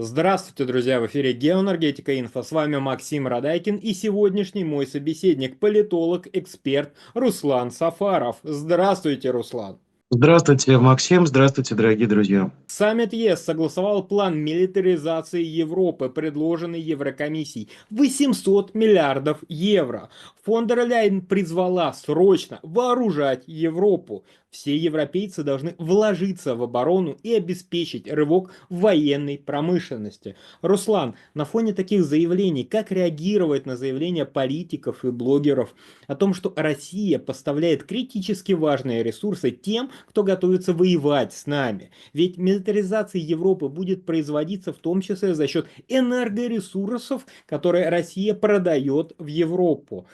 Здравствуйте, друзья! В эфире Геоэнергетика Инфо. С вами Максим Радайкин и сегодняшний мой собеседник, политолог, эксперт Руслан Сафаров. Здравствуйте, Руслан! Здравствуйте, Максим. Здравствуйте, дорогие друзья. Саммит ЕС согласовал план милитаризации Европы, предложенный Еврокомиссией. 800 миллиардов евро. Фон дер Ляйен призвала срочно вооружать Европу. Все европейцы должны вложиться в оборону и обеспечить рывок в военной промышленности. Руслан, на фоне таких заявлений, как реагировать на заявления политиков и блогеров о том, что Россия поставляет критически важные ресурсы тем, кто готовится воевать с нами? Ведь милитаризация Европы будет производиться в том числе за счет энергоресурсов, которые Россия продает в Европу.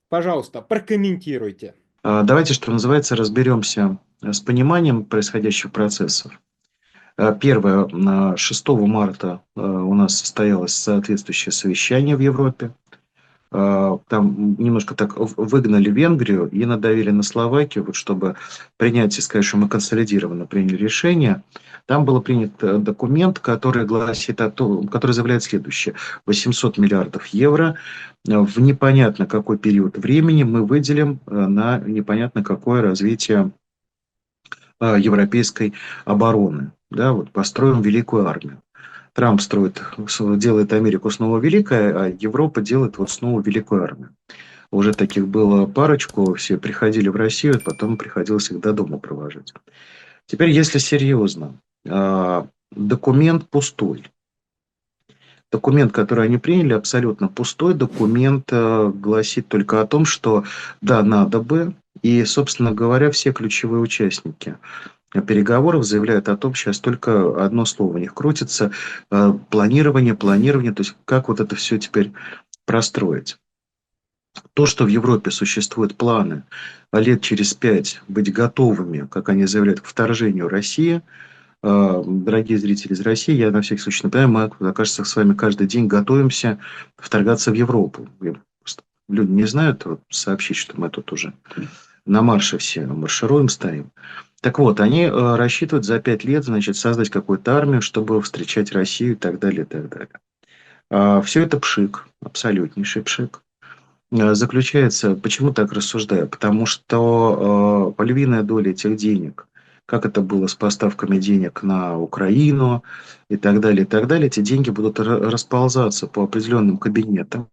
Пожалуйста, прокомментируйте. Давайте, что называется, разберемся с пониманием происходящих процессов. Первое, 6 марта у нас состоялось соответствующее совещание в Европе. Там немножко так выгнали Венгрию и надавили на Словакию, вот чтобы принять, и сказать, что мы консолидированно приняли решение. Там был принят документ, который гласит который заявляет следующее: 800 миллиардов евро в непонятно какой период времени мы выделим на непонятно какое развитие европейской обороны. Да, вот построим великую армию. Трамп делает Америку снова великой, а Европа делает вот снова великую армию. Уже таких было парочку, все приходили в Россию, потом приходилось их до дома провожать. Теперь, если серьезно, документ пустой. Документ, который они приняли, абсолютно пустой. Документ гласит только о том, что да, надо бы. И, собственно говоря, все ключевые участники переговоров заявляют о том, сейчас только одно слово у них крутится: планирование, планирование, то есть как вот это все теперь простроить. То, что в Европе существуют планы лет через 5 быть готовыми, как они заявляют, к вторжению России. Дорогие зрители из России, я на всякий случай напоминаю, мы, окажется, с вами каждый день готовимся вторгаться в Европу. Люди не знают, вот, сообщить, что мы тут уже на марше все маршируем, стоим. Так вот, они рассчитывают за 5 лет, значит, создать какую-то армию, чтобы встречать Россию и так далее, и так далее. Все это пшик, абсолютнейший пшик. Заключается, почему так рассуждаю? Потому что львиная доля этих денег, как это было с поставками денег на Украину и так далее, эти деньги будут расползаться по определенным кабинетам.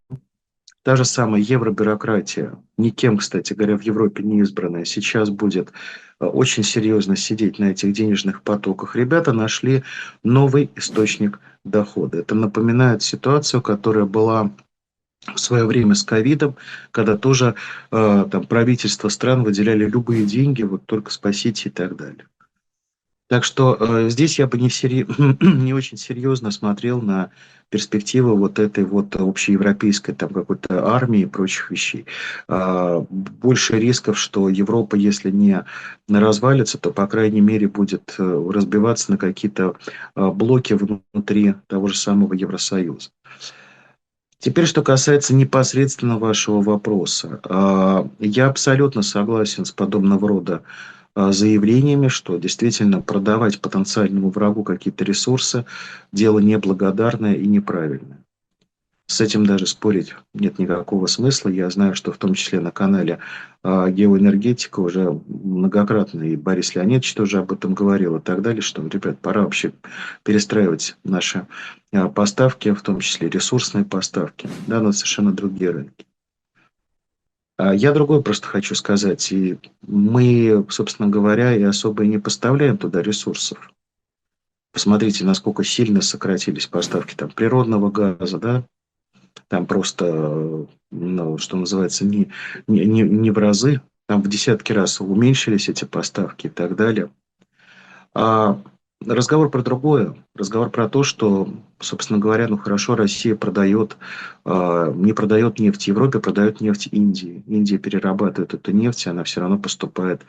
Та же самая евробюрократия, никем, кстати говоря, в Европе не избранная, сейчас будет очень серьезно сидеть на этих денежных потоках. Ребята нашли новый источник дохода. Это напоминает ситуацию, которая была в свое время с ковидом, когда тоже там правительства стран выделяли любые деньги, вот только спасите и так далее. Так что здесь я бы не очень серьезно смотрел на перспективы вот этой вот общеевропейской там какой-то армии и прочих вещей. Больше рисков, что Европа, если не развалится, то, по крайней мере, будет разбиваться на какие-то блоки внутри того же самого Евросоюза. Теперь, что касается непосредственно вашего вопроса. Я абсолютно согласен с подобного рода заявлениями, что действительно продавать потенциальному врагу какие-то ресурсы – дело неблагодарное и неправильное. С этим даже спорить нет никакого смысла. Я знаю, что в том числе на канале «Геоэнергетика» уже многократно и Борис Леонидович тоже об этом говорил и так далее, что, ребят, пора вообще перестраивать наши поставки, в том числе ресурсные поставки, да, на совершенно другие рынки. Я другое просто хочу сказать. И мы, собственно говоря, и особо и не поставляем туда ресурсов. Посмотрите, насколько сильно сократились поставки там природного газа, да, там просто, ну, что называется, не в разы, там в десятки раз уменьшились эти поставки и так далее. А разговор про другое. Разговор про то, что, собственно говоря, ну хорошо, Россия продает, не продает нефть Европе, продает нефть Индии. Индия перерабатывает эту нефть, она все равно поступает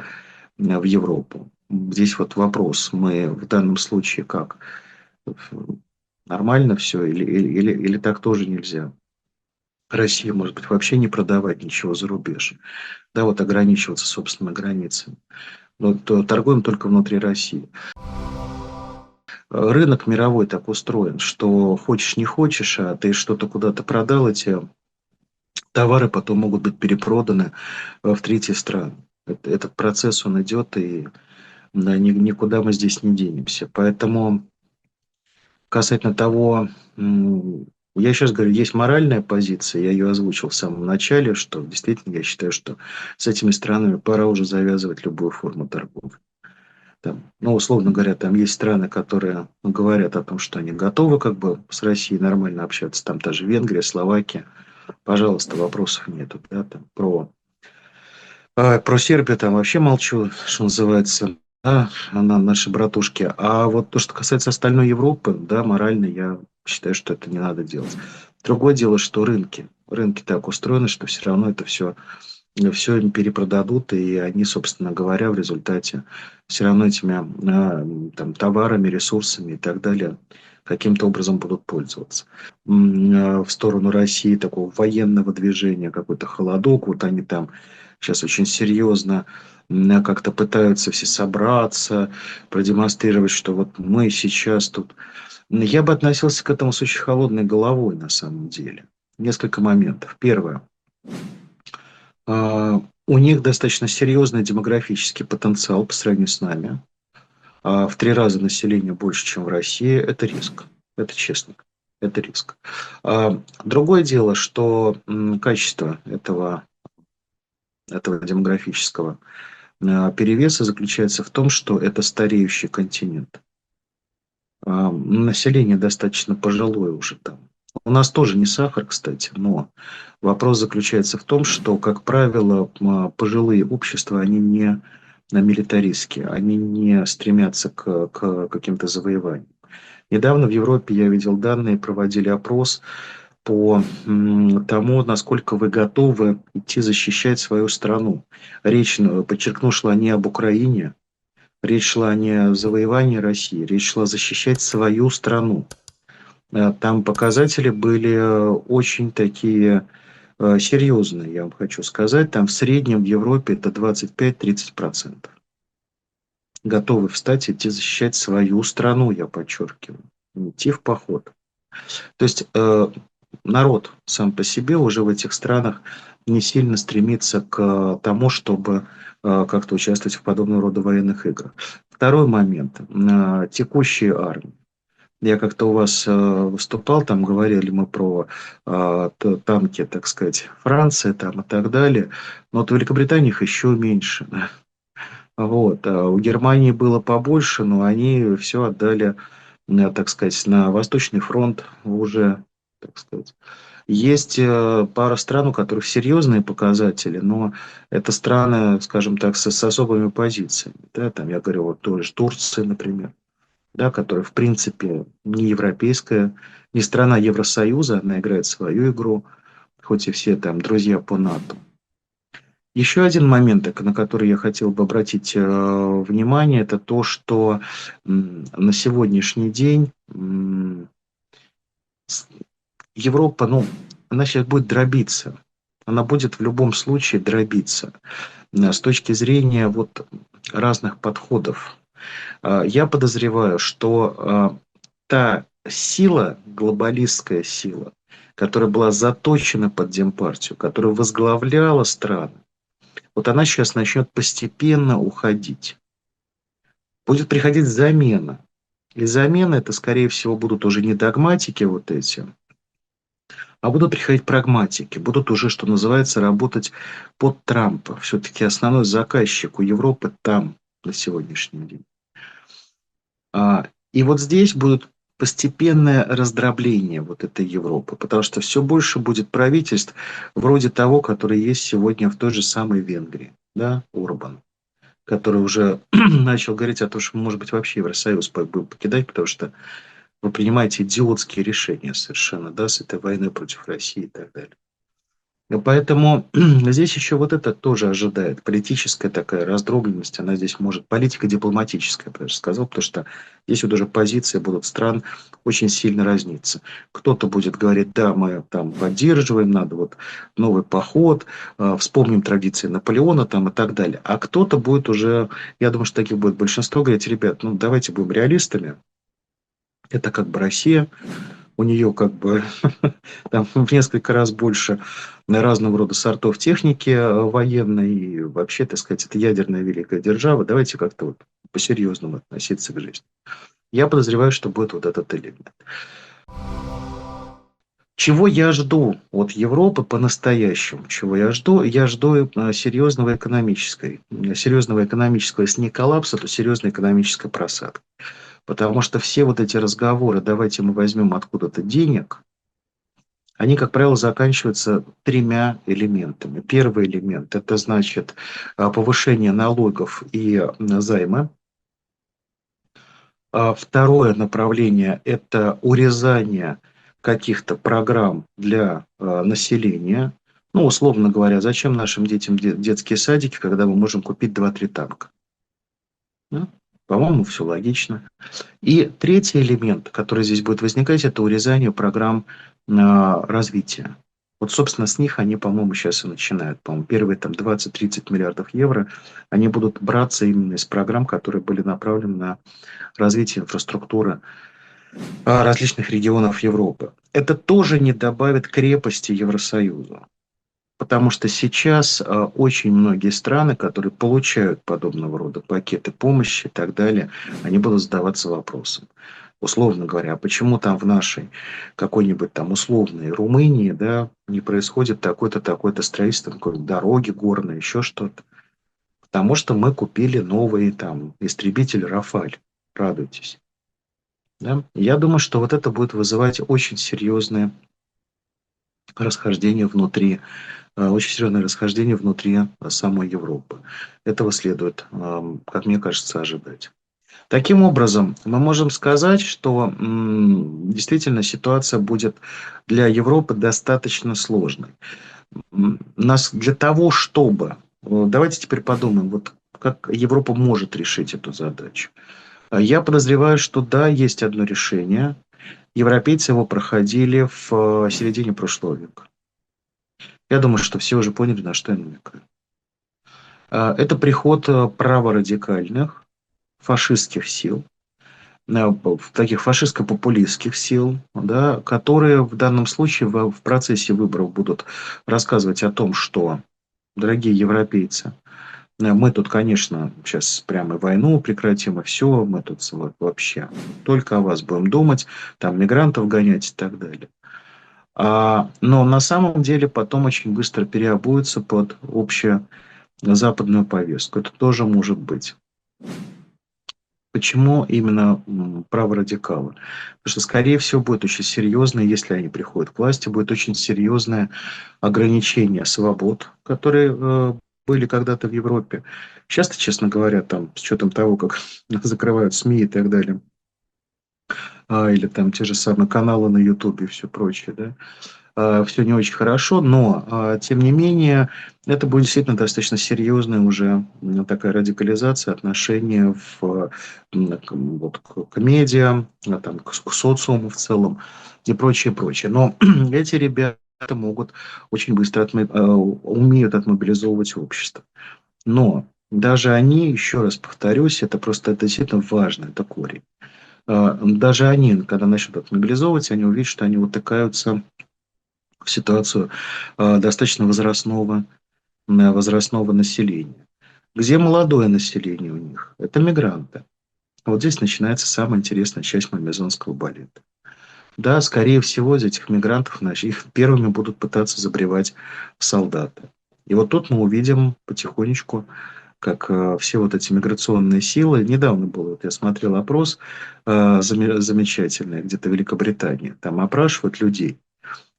в Европу. Здесь вот вопрос, мы в данном случае как? Нормально все или так тоже нельзя? Россия, может быть, вообще не продавать ничего за рубеж. Да, вот ограничиваться, собственно, границами. Но торгуем только внутри России. рынок мировой так устроен, что хочешь не хочешь, а ты что-то куда-то продал, эти товары потом могут быть перепроданы в третьи страны. Этот процесс, он идет, и да, никуда мы здесь не денемся. Поэтому касательно того, я сейчас говорю, есть моральная позиция, я ее озвучил в самом начале, что действительно я считаю, что с этими странами пора уже завязывать любую форму торговли. Там, ну, условно говоря, там есть страны, которые говорят о том, что они готовы как бы с Россией нормально общаться. Там та же Венгрия, Словакия. Пожалуйста, вопросов нету. Да, там, про Сербию там вообще молчу, что называется. Да, она наши братушки. А вот то, что касается остальной Европы, да, морально я считаю, что это не надо делать. Другое дело, что рынки. Рынки так устроены, что все равно это все им перепродадут, и они, собственно говоря, в результате все равно этими там, товарами, ресурсами и так далее каким-то образом будут пользоваться. В сторону России такого военного движения, какой-то холодок, вот они там сейчас очень серьезно как-то пытаются все собраться, продемонстрировать, что вот мы сейчас тут... Я бы относился к этому с очень холодной головой на самом деле. Несколько моментов. Первое. У них достаточно серьезный демографический потенциал по сравнению с нами. В 3 раза население больше, чем в России. Это риск. Это честно. Это риск. Другое дело, что качество этого демографического перевеса заключается в том, что это стареющий континент. Население достаточно пожилое уже там. У нас тоже не сахар, кстати, но вопрос заключается в том, что, как правило, пожилые общества, они не милитаристские, они не стремятся к каким-то завоеваниям. Недавно в Европе я видел данные, проводили опрос по тому, насколько вы готовы идти защищать свою страну. Речь, подчеркну, шла не об Украине, речь шла не о завоевании России, речь шла защищать свою страну. Там показатели были очень такие серьезные, я вам хочу сказать. Там в среднем в Европе это 25-30%. Готовы встать и идти защищать свою страну, я подчеркиваю. Идти в поход. То есть народ сам по себе уже в этих странах не сильно стремится к тому, чтобы как-то участвовать в подобного рода военных играх. Второй момент. Текущие армии. Я как-то у вас выступал, там говорили мы про танки, так сказать, Франции там и так далее. Но вот в Великобритании их еще меньше. Вот. А у Германии было побольше, но они все отдали, так сказать, на Восточный фронт уже, так сказать. Есть пара стран, у которых серьезные показатели, но это страны, скажем так, с особыми позициями. Да, там я говорю, вот тоже Турция, например, да, которая, в принципе, не европейская, не страна Евросоюза, она играет свою игру, хоть и все там друзья по НАТО. Еще один момент, на который я хотел бы обратить внимание, это то, что на сегодняшний день Европа, ну, она сейчас будет дробиться. Она будет в любом случае дробиться с точки зрения вот разных подходов. Я подозреваю, что та сила, глобалистская сила, которая была заточена под Демпартию, которая возглавляла страны, вот она сейчас начнет постепенно уходить. Будет приходить замена. И замена это, скорее всего, будут уже не догматики вот эти, а будут приходить прагматики. Будут уже, что называется, работать под Трампа. Все-таки основной заказчик у Европы там на сегодняшний день. И вот здесь будет постепенное раздробление вот этой Европы, потому что все больше будет правительств вроде того, которое есть сегодня в той же самой Венгрии, да, Орбан, который уже начал говорить о том, что, может быть, вообще Евросоюз будем покидать, потому что вы принимаете идиотские решения совершенно, да, с этой войной против России и так далее. И поэтому здесь еще вот это тоже ожидает. Политическая такая раздробленность, она здесь может, политика дипломатическая, я бы даже сказал, потому что здесь вот уже позиции будут стран очень сильно разниться. Кто-то будет говорить, да, мы там поддерживаем, надо вот новый поход, вспомним традиции Наполеона там и так далее. А кто-то будет уже, я думаю, что таких будет большинство, говорить, ребят, ну давайте будем реалистами, Это как бы Россия, у нее как бы там в несколько раз больше разного рода сортов техники военной, и вообще, так сказать, это ядерная великая держава. Давайте как-то вот по-серьезному относиться к жизни. Я подозреваю, что будет вот этот элемент. Чего я жду от Европы по-настоящему? Чего я жду? Я жду серьезного экономического, если не коллапса, то серьезной экономической просадки. Потому что все вот эти разговоры, давайте мы возьмем откуда-то денег, они, как правило, заканчиваются тремя элементами. Первый элемент – это, значит, повышение налогов и займы. Второе направление – это урезание каких-то программ для населения. Ну, условно говоря, зачем нашим детям детские садики, когда мы можем купить два-три танка? Да? По-моему, все логично. И третий элемент, который здесь будет возникать, это урезание программ развития. Вот, собственно, с них они, по-моему, сейчас и начинают. По-моему, первые там 20-30 миллиардов евро, они будут браться именно из программ, которые были направлены на развитие инфраструктуры различных регионов Европы. Это тоже не добавит крепости Евросоюзу. Потому что сейчас очень многие страны, которые получают подобного рода пакеты помощи и так далее, они будут задаваться вопросом. Условно говоря, а почему там в нашей какой-нибудь там условной Румынии, да, не происходит такое-то, такое-то строительство, какой-то дороги горные, еще что-то? Потому что мы купили новый там истребитель «Рафаль». Радуйтесь. Да? Я думаю, что вот это будет вызывать очень серьезное расхождение внутри очень серьезное расхождение внутри самой Европы. Этого следует, как мне кажется, ожидать. Таким образом, мы можем сказать, что действительно ситуация будет для Европы достаточно сложной. Нас для того, чтобы... Давайте теперь подумаем, вот как Европа может решить эту задачу. Я подозреваю, что да, есть одно решение. Европейцы его проходили в середине прошлого века. Я думаю, что все уже поняли, на что я намекаю. Это приход праворадикальных фашистских сил, таких фашистско-популистских сил, да, которые в данном случае в процессе выборов будут рассказывать о том, что, дорогие европейцы, мы тут, конечно, сейчас прямо войну прекратим, и все, мы тут вот вообще только о вас будем думать, там мигрантов гонять и так далее. Но на самом деле потом очень быстро переобуются под общее западную повестку. Это тоже может быть. Почему именно праворадикалы? Потому что, скорее всего, будет очень серьезное, если они приходят к власти, будет очень серьезное ограничение свобод, которые были когда-то в Европе. Часто, честно говоря, там, с учетом того, как закрывают СМИ и так далее, или там те же самые каналы на Ютубе и все прочее, да, все не очень хорошо, но, тем не менее, это будет действительно достаточно серьезная уже такая радикализация отношения вот, к медиа, там, к социуму в целом и прочее, прочее. Но эти ребята могут очень быстро умеют отмобилизовывать общество. Но даже они, еще раз повторюсь, это действительно важно, это корень. Даже они, когда начнут отмобилизовывать, они увидят, что они утыкаются в ситуацию достаточно возрастного населения. Где молодое население у них? Это мигранты. Вот здесь начинается самая интересная часть мамезонского балета. Да, скорее всего, из этих мигрантов их первыми будут пытаться забревать в солдаты. И вот тут мы увидим потихонечку, как все вот эти миграционные силы. Недавно был, вот я смотрел опрос замечательный, где-то в Великобритании. Там опрашивают людей.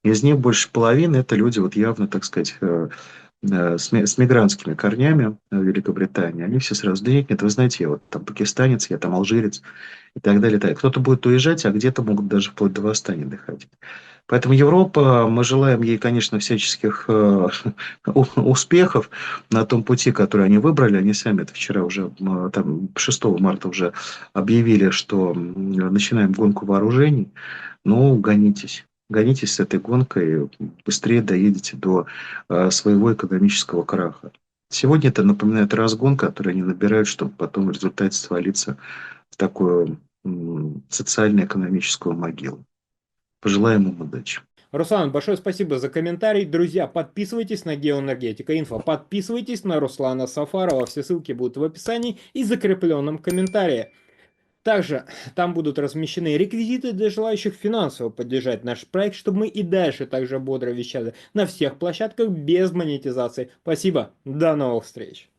Из них больше половины это люди вот явно, так сказать, с мигрантскими корнями в Великобритании. Они все сразу, да нет, вы знаете, я вот там пакистанец, я там алжирец и так далее. Так. Кто-то будет уезжать, а где-то могут даже вплоть до восстания доходить. Поэтому Европа, мы желаем ей, конечно, всяческих успехов на том пути, который они выбрали. Они сами это вчера уже, там, 6 марта уже объявили, что начинаем гонку вооружений. Ну, гонитесь. Гонитесь с этой гонкой, быстрее доедете до своего экономического краха. Сегодня это напоминает разгон, который они набирают, чтобы потом в результате свалиться в такую социально-экономическую могилу. Пожелаем им удачи. Руслан, большое спасибо за комментарий. Друзья, подписывайтесь на Геоэнергетика Инфо, подписывайтесь на Руслана Сафарова. Все ссылки будут в описании и закрепленном комментарии. Также там будут размещены реквизиты для желающих финансово поддержать наш проект, чтобы мы и дальше также бодро вещали на всех площадках без монетизации. Спасибо, до новых встреч.